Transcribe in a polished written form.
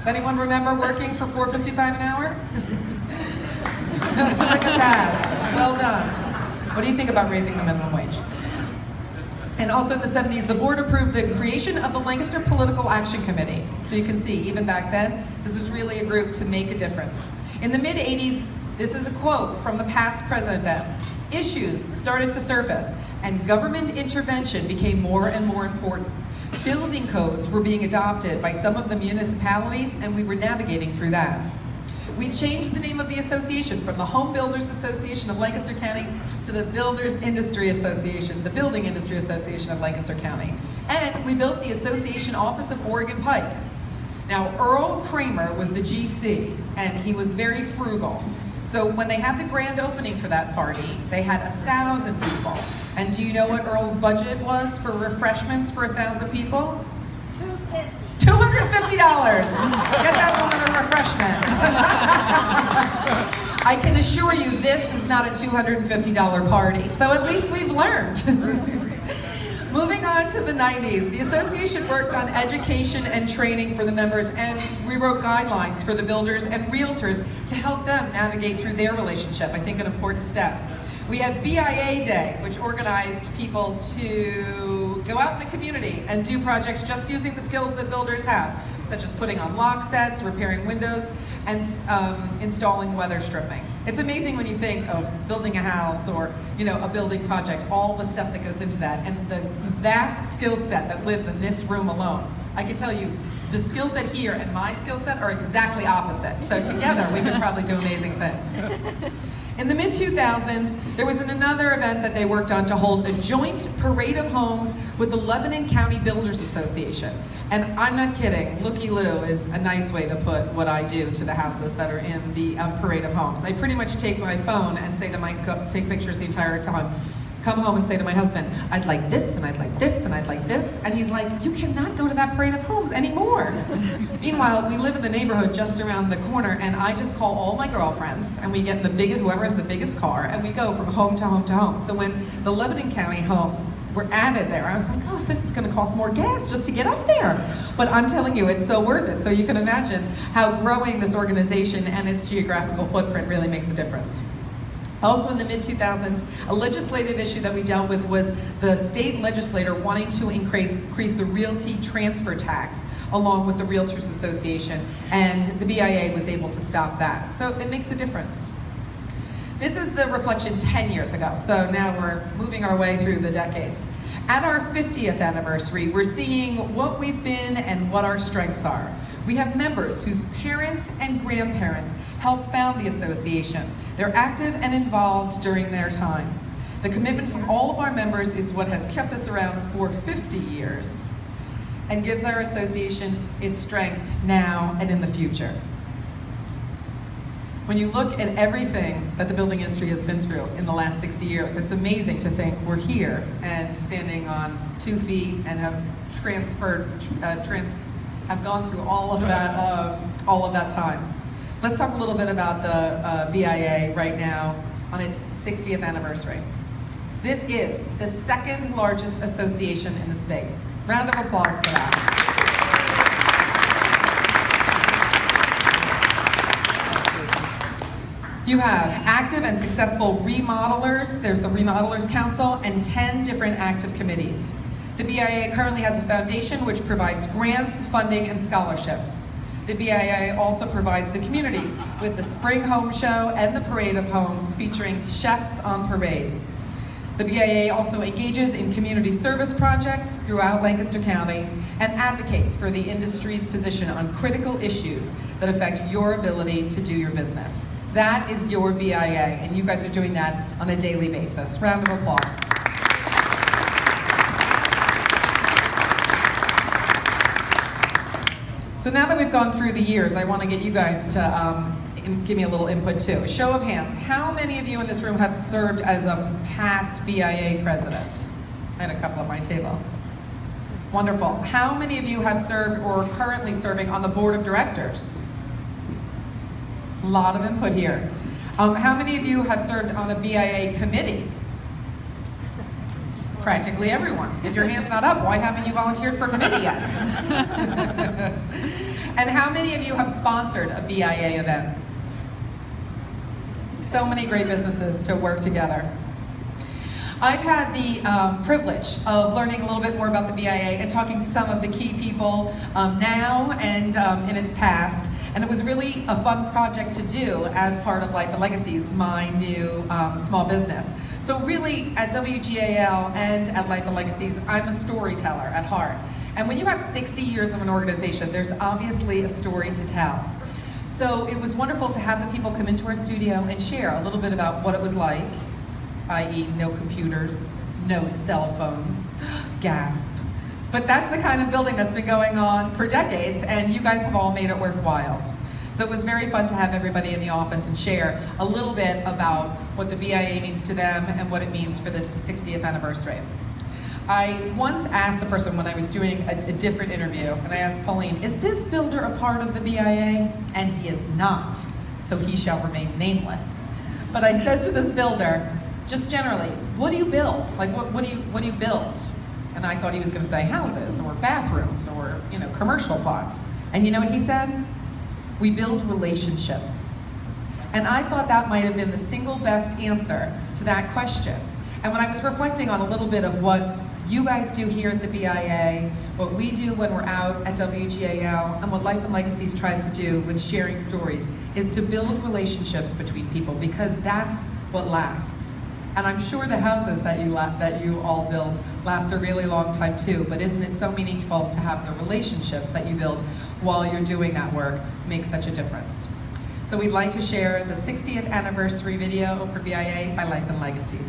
Does anyone remember working for $4.55 an hour? Look at that. Well done. What do you think about raising the minimum wage? And also in the 70s, the board approved the creation of the Lancaster Political Action Committee. So you can see, even back then, this was really a group to make a difference. In the mid-80s, this is a quote from the past president then, "Issues started to surface and government intervention became more and more important. Building codes were being adopted by some of the municipalities and we were navigating through that. We changed the name of the association from the Home Builders Association of Lancaster County to the Builders Industry Association, the Building Industry Association of Lancaster County. And we built the association office of Oregon Pike." Now, Earl Kramer was the GC, and he was very frugal. So when they had the grand opening for that party, they had 1,000 people. And do you know what Earl's budget was for refreshments for 1,000 people? $250. Get that woman a refreshment. I can assure you this is not a $250 party, so at least we've learned. Moving on to the 90s, the association worked on education and training for the members, and we wrote guidelines for the builders and realtors to help them navigate through their relationship. I think an important step. We had BIA Day, which organized people to go out in the community and do projects just using the skills that builders have, such as putting on lock sets, repairing windows, and installing weather stripping. It's amazing when you think of building a house or a building project, all the stuff that goes into that, and the vast skill set that lives in this room alone. I can tell you, the skill set here and my skill set are exactly opposite. So together we could probably do amazing things. In the mid-2000s, there was another event that they worked on to hold a joint parade of homes with the Lebanon County Builders Association. And I'm not kidding, looky-loo is a nice way to put what I do to the houses that are in the parade of homes. I pretty much take my phone and say to take pictures the entire time. Come home and say to my husband, "I'd like this, and I'd like this, and I'd like this." And he's like, "You cannot go to that parade of homes anymore." Meanwhile, we live in the neighborhood just around the corner, and I just call all my girlfriends, and we get in whoever has the biggest car, and we go from home to home to home. So when the Lebanon County homes were added there, I was like, oh, this is gonna cost more gas just to get up there. But I'm telling you, it's so worth it. So you can imagine how growing this organization and its geographical footprint really makes a difference. Also in the mid-2000s, a legislative issue that we dealt with was the state legislator wanting to increase the realty transfer tax along with the Realtors Association, and the BIA was able to stop that. So it makes a difference. This is the reflection 10 years ago, so now we're moving our way through the decades. At our 50th anniversary, we're seeing what we've been and what our strengths are. We have members whose parents and grandparents helped found the association. They're active and involved during their time. The commitment from all of our members is what has kept us around for 50 years and gives our association its strength now and in the future. When you look at everything that the building industry has been through in the last 60 years, it's amazing to think we're here and standing on 2 feet and have have gone through all of that time. Let's talk a little bit about the BIA right now on its 60th anniversary. This is the second largest association in the state. Round of applause for that. You have active and successful remodelers, there's the Remodelers Council, and 10 different active committees. The BIA currently has a foundation which provides grants, funding, and scholarships. The BIA also provides the community with the Spring Home Show and the Parade of Homes featuring chefs on parade. The BIA also engages in community service projects throughout Lancaster County and advocates for the industry's position on critical issues that affect your ability to do your business. That is your BIA, and you guys are doing that on a daily basis. Round of applause. So now that we've gone through the years, I want to get you guys to give me a little input too. A show of hands, how many of you in this room have served as a past BIA president? I had a couple at my table. Wonderful. How many of you have served or are currently serving on the board of directors? A lot of input here. How many of you have served on a BIA committee? It's practically everyone. If your hand's not up, why haven't you volunteered for committee yet? And how many of you have sponsored a BIA event? So many great businesses to work together. I've had the privilege of learning a little bit more about the BIA and talking to some of the key people now and in its past. And it was really a fun project to do as part of Life and Legacies, my new small business. So really, at WGAL and at Life and Legacies, I'm a storyteller at heart. And when you have 60 years of an organization, there's obviously a story to tell. So it was wonderful to have the people come into our studio and share a little bit about what it was like, i.e. no computers, no cell phones, gasp. But that's the kind of building that's been going on for decades, and you guys have all made it worthwhile. So it was very fun to have everybody in the office and share a little bit about what the BIA means to them and what it means for this 60th anniversary. I once asked a person when I was doing a different interview, and I asked Pauline, is this builder a part of the BIA? And he is not, so he shall remain nameless. But I said to this builder, just generally, what do you build? Like, what do you build? And I thought he was going to say houses or bathrooms or, you know, commercial plots. And you know what he said? We build relationships. And I thought that might have been the single best answer to that question. And when I was reflecting on a little bit of what you guys do here at the BIA, what we do when we're out at WGAL, and what Life and Legacies tries to do with sharing stories, is to build relationships between people, because that's what lasts. And I'm sure the houses that you all build last a really long time too, but isn't it so meaningful to have the relationships that you build while you're doing that work make such a difference? So we'd like to share the 60th anniversary video for BIA by Life and Legacies.